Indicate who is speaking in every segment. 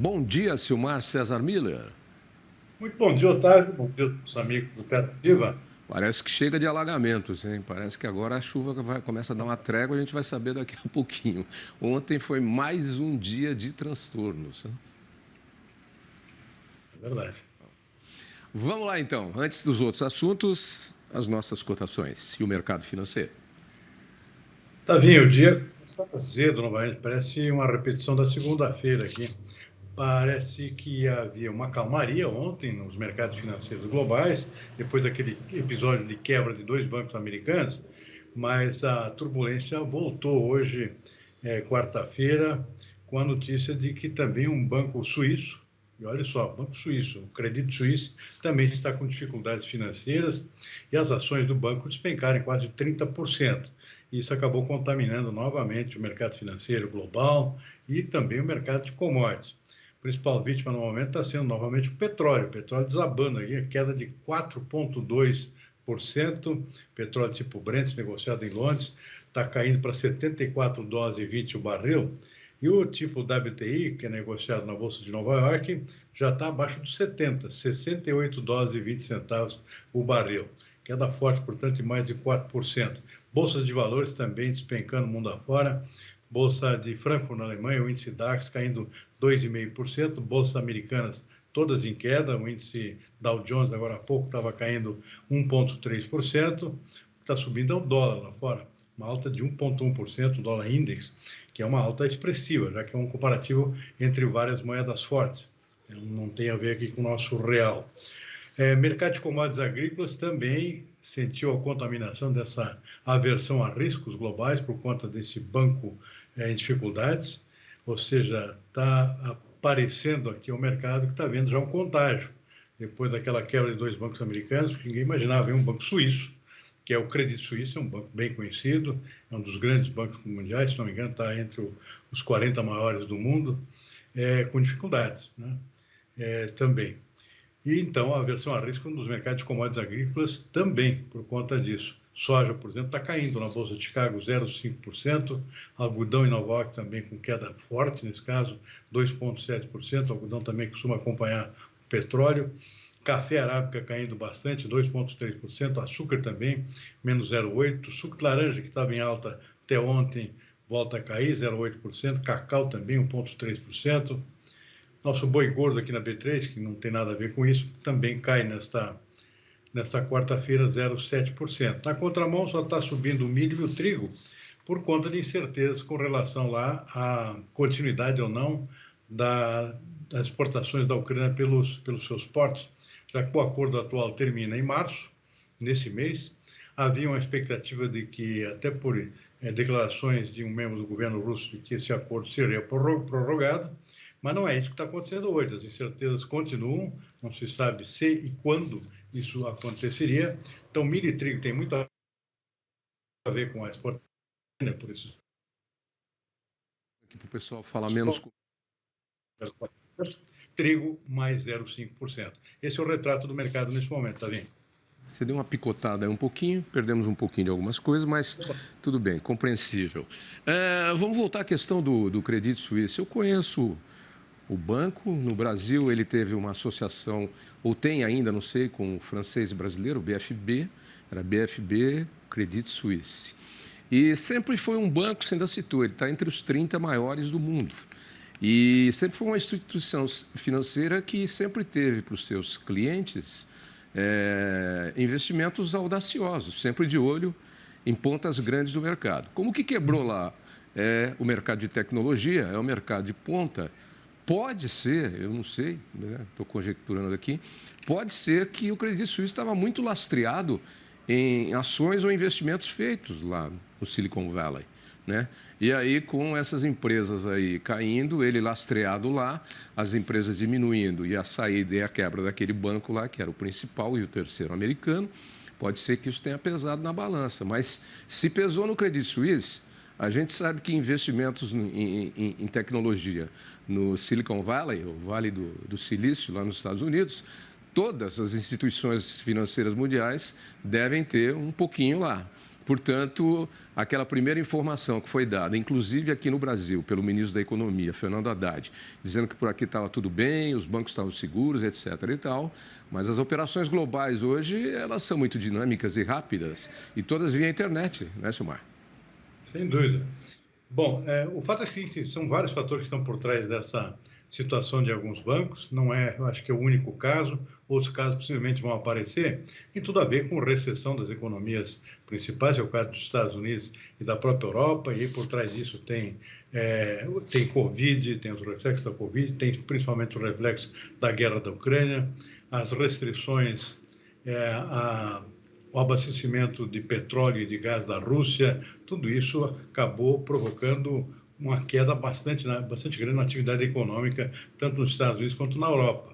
Speaker 1: Bom dia, Silmar César Miller.
Speaker 2: Muito bom dia, Otávio. Bom dia aos amigos do Petro Viva.
Speaker 1: Parece que chega de alagamentos, hein? Parece que agora a chuva começa a dar uma trégua, a gente vai saber daqui a pouquinho. Ontem foi mais um dia de transtornos. Né?
Speaker 2: É verdade.
Speaker 1: Vamos lá, então. Antes dos outros assuntos, as nossas cotações e o mercado financeiro.
Speaker 2: Tavinho, o dia começa azedo novamente. Parece uma repetição da segunda-feira aqui. Parece que havia uma calmaria ontem nos mercados financeiros globais, depois daquele episódio de quebra de dois bancos americanos, mas a turbulência voltou hoje, quarta-feira, com a notícia de que também um banco suíço, e olha só, Banco Suíço, o Credit Suisse, também está com dificuldades financeiras e as ações do banco despencaram em quase 30%. Isso acabou contaminando novamente o mercado financeiro global e também o mercado de commodities. A principal vítima no momento está sendo novamente o petróleo desabando aí, queda de 4,2%, petróleo tipo Brent, negociado em Londres, está caindo para $74,20 o barril, e o tipo WTI, que é negociado na Bolsa de Nova York, já está abaixo dos 70, $68,20 o barril. Queda forte, portanto, de mais de 4%. Bolsas de valores também despencando mundo afora. Bolsa de Frankfurt, na Alemanha, o índice DAX caindo 2,5%. Bolsas americanas todas em queda. O índice Dow Jones, agora há pouco, estava caindo 1,3%. Está subindo é o dólar lá fora, uma alta de 1,1%, o dólar index, que é uma alta expressiva, já que é um comparativo entre várias moedas fortes. Não tem a ver aqui com o nosso real. Mercado de commodities agrícolas também sentiu a contaminação dessa aversão a riscos globais por conta desse banco em dificuldades, ou seja, está aparecendo aqui o mercado que está vendo já um contágio. Depois daquela quebra de dois bancos americanos, ninguém imaginava um banco suíço, que é o Credit Suisse, é um banco bem conhecido, é um dos grandes bancos mundiais, se não me engano, está entre os 40 maiores do mundo, com dificuldades, né? Também. E então a aversão a risco nos mercados de commodities agrícolas também por conta disso. Soja, por exemplo, está caindo na Bolsa de Chicago 0,5%, algodão em Nova York também com queda forte, nesse caso 2,7%, algodão também costuma acompanhar o petróleo. Café arábica caindo bastante, 2,3%, açúcar também, menos 0,8%, suco de laranja que estava em alta até ontem volta a cair, 0,8%, cacau também 1,3%. Nosso boi gordo aqui na B3, que não tem nada a ver com isso, também cai nesta quarta-feira 0,7%. Na contramão, só está subindo o milho e o trigo por conta de incertezas com relação lá à continuidade ou não das exportações da Ucrânia pelos seus portos, já que o acordo atual termina em março, nesse mês. Havia uma expectativa de que, até por declarações de um membro do governo russo, de que esse acordo seria prorrogado, mas não é isso que está acontecendo hoje. As incertezas continuam, não se sabe se e quando isso aconteceria. Então, milho e trigo tem muito a ver com a exportação, por isso.
Speaker 1: Aqui para o pessoal falar menos.
Speaker 2: Trigo mais 0,5%. Esse é o retrato do mercado nesse momento, tá vendo?
Speaker 1: Você deu uma picotada aí um pouquinho, perdemos um pouquinho de algumas coisas, mas tudo bem, compreensível. Vamos voltar à questão do Credit Suisse. Eu conheço o banco, no Brasil ele teve uma associação, ou tem ainda, não sei, com o francês e brasileiro, o BFB, era BFB Credit Suisse. E sempre foi um banco, você ainda citou, ele está entre os 30 maiores do mundo. E sempre foi uma instituição financeira que sempre teve para os seus clientes investimentos audaciosos, sempre de olho em pontas grandes do mercado. Como que quebrou lá? O mercado de tecnologia, é o mercado de ponta. Pode ser, eu não sei, estou conjecturando aqui, pode ser que o Credit Suisse estava muito lastreado em ações ou investimentos feitos lá no Silicon Valley. Né? E aí, com essas empresas aí caindo, ele lastreado lá, as empresas diminuindo e a saída e a quebra daquele banco lá, que era o principal e o terceiro americano, pode ser que isso tenha pesado na balança. Mas se pesou no Credit Suisse, a gente sabe que investimentos em tecnologia no Silicon Valley, o Vale do Silício, lá nos Estados Unidos, todas as instituições financeiras mundiais devem ter um pouquinho lá. Portanto, aquela primeira informação que foi dada, inclusive aqui no Brasil, pelo ministro da Economia, Fernando Haddad, dizendo que por aqui estava tudo bem, os bancos estavam seguros, etc. e tal, mas as operações globais hoje, elas são muito dinâmicas e rápidas, e todas via internet, né, Silmar?
Speaker 2: Sem dúvida. Bom, o fato é que são vários fatores que estão por trás dessa situação de alguns bancos, não é, eu acho que é o único caso, outros casos possivelmente vão aparecer, tem tudo a ver com recessão das economias principais, é o caso dos Estados Unidos e da própria Europa, e por trás disso tem Covid, tem os reflexos da Covid, tem principalmente o reflexo da guerra da Ucrânia, as restrições o abastecimento de petróleo e de gás da Rússia, tudo isso acabou provocando uma queda bastante grande na atividade econômica, tanto nos Estados Unidos quanto na Europa.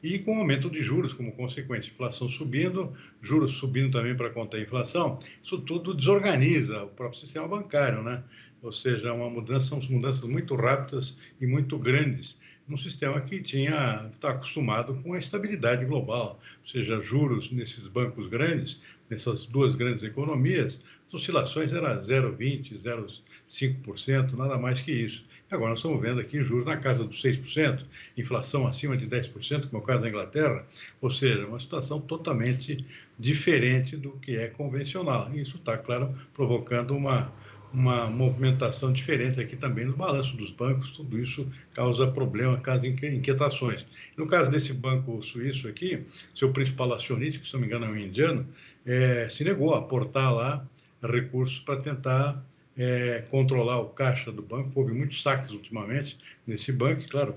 Speaker 2: E com o aumento de juros como consequência, inflação subindo, juros subindo também para conter a inflação, isso tudo desorganiza o próprio sistema bancário, né? Ou seja, são mudanças muito rápidas e muito grandes, num sistema que está acostumado com a estabilidade global, ou seja, juros nesses bancos grandes, nessas duas grandes economias, as oscilações eram 0,20%, 0,5%, nada mais que isso. Agora nós estamos vendo aqui juros na casa dos 6%, inflação acima de 10%, como é o caso da Inglaterra, ou seja, uma situação totalmente diferente do que é convencional. E isso está, claro, provocando uma movimentação diferente aqui também no balanço dos bancos, tudo isso causa problema, causa inquietações. No caso desse banco suíço aqui, seu principal acionista, que se não me engano é um indiano, se negou a aportar lá recursos para tentar controlar o caixa do banco. Houve muitos saques ultimamente nesse banco, e, claro,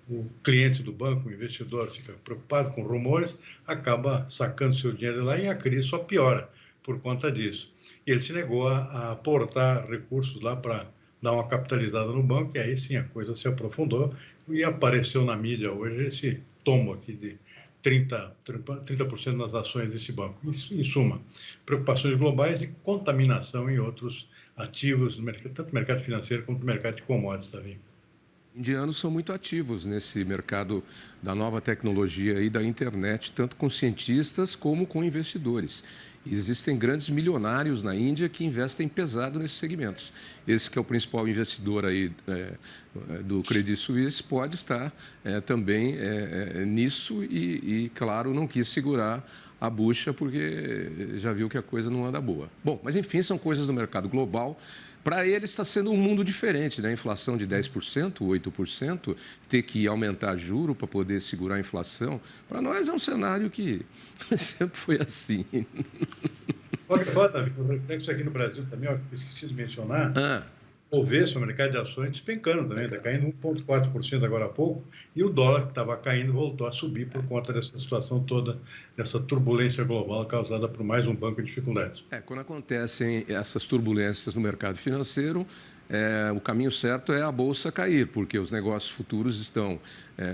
Speaker 2: o cliente do banco, o investidor, fica preocupado com rumores, acaba sacando seu dinheiro lá e a crise só piora por conta disso. E ele se negou a aportar recursos lá para dar uma capitalizada no banco, e aí sim a coisa se aprofundou e apareceu na mídia hoje esse tombo aqui de 30% nas ações desse banco. Isso, em suma, preocupações globais e contaminação em outros ativos, tanto no mercado financeiro quanto no mercado de commodities também.
Speaker 1: Indianos são muito ativos nesse mercado da nova tecnologia e da internet, tanto com cientistas como com investidores. E existem grandes milionários na Índia que investem pesado nesses segmentos. Esse que é o principal investidor aí do Credit Suisse pode estar também nisso e, claro, não quis segurar a bucha porque já viu que a coisa não anda boa. Bom, mas enfim, são coisas do mercado global. Para ele está sendo um mundo diferente, né? Inflação de 10%, 8%, ter que aumentar juro para poder segurar a inflação. Para nós é um cenário que sempre foi assim.
Speaker 2: Olha, Davi, o reflexo aqui no Brasil também, eu esqueci de mencionar, o Bovespa, o mercado de ações, despencando também, está caindo 1,4% agora há pouco, e o dólar, que estava caindo, voltou a subir por conta dessa situação toda, dessa turbulência global causada por mais um banco em dificuldades.
Speaker 1: Quando acontecem essas turbulências no mercado financeiro, o caminho certo é a bolsa cair, porque os negócios futuros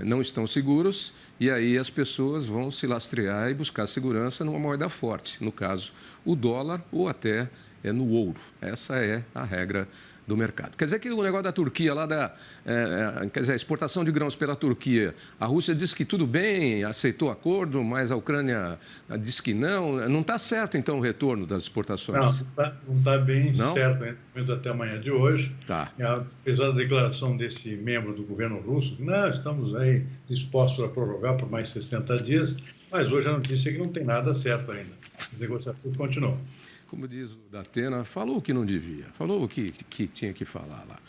Speaker 1: não estão seguros e aí as pessoas vão se lastrear e buscar segurança numa moeda forte, no caso, o dólar ou até no ouro. Essa é a regra do mercado. Quer dizer que o negócio da Turquia, a exportação de grãos pela Turquia, a Rússia disse que tudo bem, aceitou o acordo, mas a Ucrânia disse que não. Não está certo, então, o retorno das exportações?
Speaker 2: Não está bem certo, pelo menos até amanhã de hoje.
Speaker 1: Tá.
Speaker 2: Apesar da declaração desse membro do governo russo, nós estamos aí dispostos a prorrogar por mais 60 dias, mas hoje a notícia é que não tem nada certo ainda. As negociações continuam.
Speaker 1: Como diz o Datena, falou o que não devia, falou o que tinha que falar lá.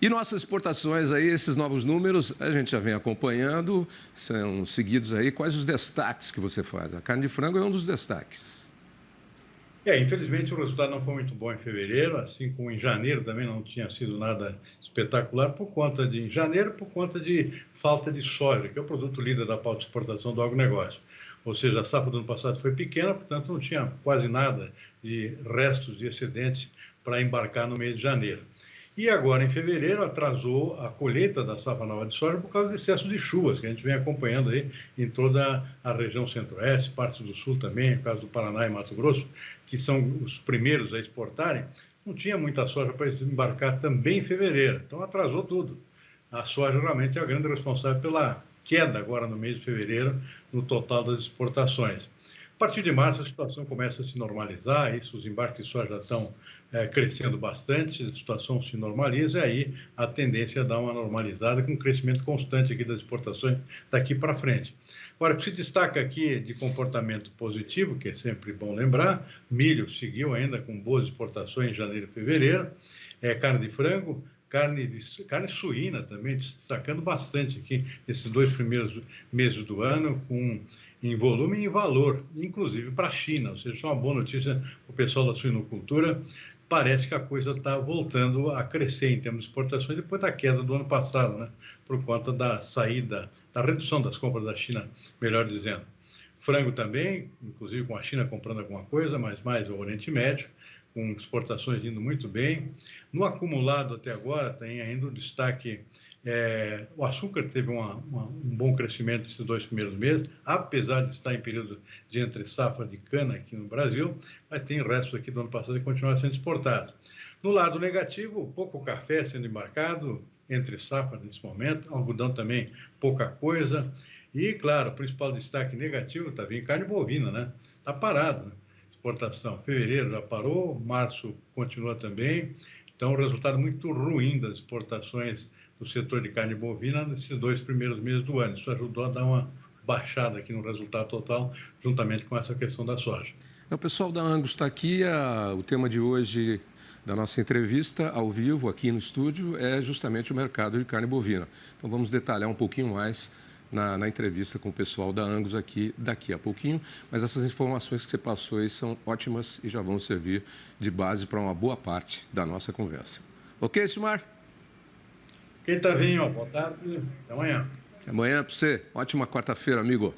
Speaker 1: E nossas exportações aí, esses novos números, a gente já vem acompanhando, são seguidos aí. Quais os destaques que você faz? A carne de frango é um dos destaques.
Speaker 2: Infelizmente o resultado não foi muito bom em fevereiro, assim como em janeiro também não tinha sido nada espetacular por conta de falta de soja, que é o produto líder da pauta de exportação do agronegócio. Ou seja, a safra do ano passado foi pequena, portanto não tinha quase nada de restos de excedentes para embarcar no mês de janeiro. E agora, em fevereiro, atrasou a colheita da safra nova de soja por causa do excesso de chuvas, que a gente vem acompanhando aí em toda a região centro-oeste, partes do sul também, no caso do Paraná e Mato Grosso, que são os primeiros a exportarem. Não tinha muita soja para embarcar também em fevereiro, então atrasou tudo. A soja realmente é a grande responsável pela queda agora no mês de fevereiro no total das exportações. A partir de março, a situação começa a se normalizar, isso, os embarques de soja já estão crescendo bastante, a situação se normaliza, e aí a tendência é dar uma normalizada com um crescimento constante aqui das exportações daqui para frente. Agora, o que se destaca aqui de comportamento positivo, que é sempre bom lembrar, milho seguiu ainda com boas exportações em janeiro e fevereiro, carne de frango, carne suína também, destacando bastante aqui nesses 2 primeiros meses do ano, em volume e em valor, inclusive para a China, ou seja, é uma boa notícia para o pessoal da suinocultura. Parece que a coisa está voltando a crescer em termos de exportações depois da queda do ano passado, né? Por conta da saída, da redução das compras da China, melhor dizendo. Frango também, inclusive com a China comprando alguma coisa, mas mais o Oriente Médio, com exportações indo muito bem. No acumulado até agora, tem ainda o destaque, o açúcar teve um bom crescimento nesses 2 primeiros meses, apesar de estar em período de entre-safra de cana aqui no Brasil, mas tem o resto aqui do ano passado que continua sendo exportado. No lado negativo, pouco café sendo embarcado, entre-safra nesse momento, algodão também pouca coisa, e, claro, o principal destaque negativo está vindo carne bovina, né? Está parado, né? Exportação. Fevereiro já parou, março continua também. Então, o resultado muito ruim das exportações do setor de carne bovina nesses 2 primeiros meses do ano. Isso ajudou a dar uma baixada aqui no resultado total, juntamente com essa questão da soja.
Speaker 1: O pessoal da Angus está aqui. O tema de hoje da nossa entrevista ao vivo aqui no estúdio é justamente o mercado de carne bovina. Então, vamos detalhar um pouquinho mais na entrevista com o pessoal da Angus aqui daqui a pouquinho, mas essas informações que você passou aí são ótimas e já vão servir de base para uma boa parte da nossa conversa. Ok, Silmar?
Speaker 2: Quem está vindo, boa tarde, até amanhã.
Speaker 1: Até amanhã para você. Ótima quarta-feira, amigo.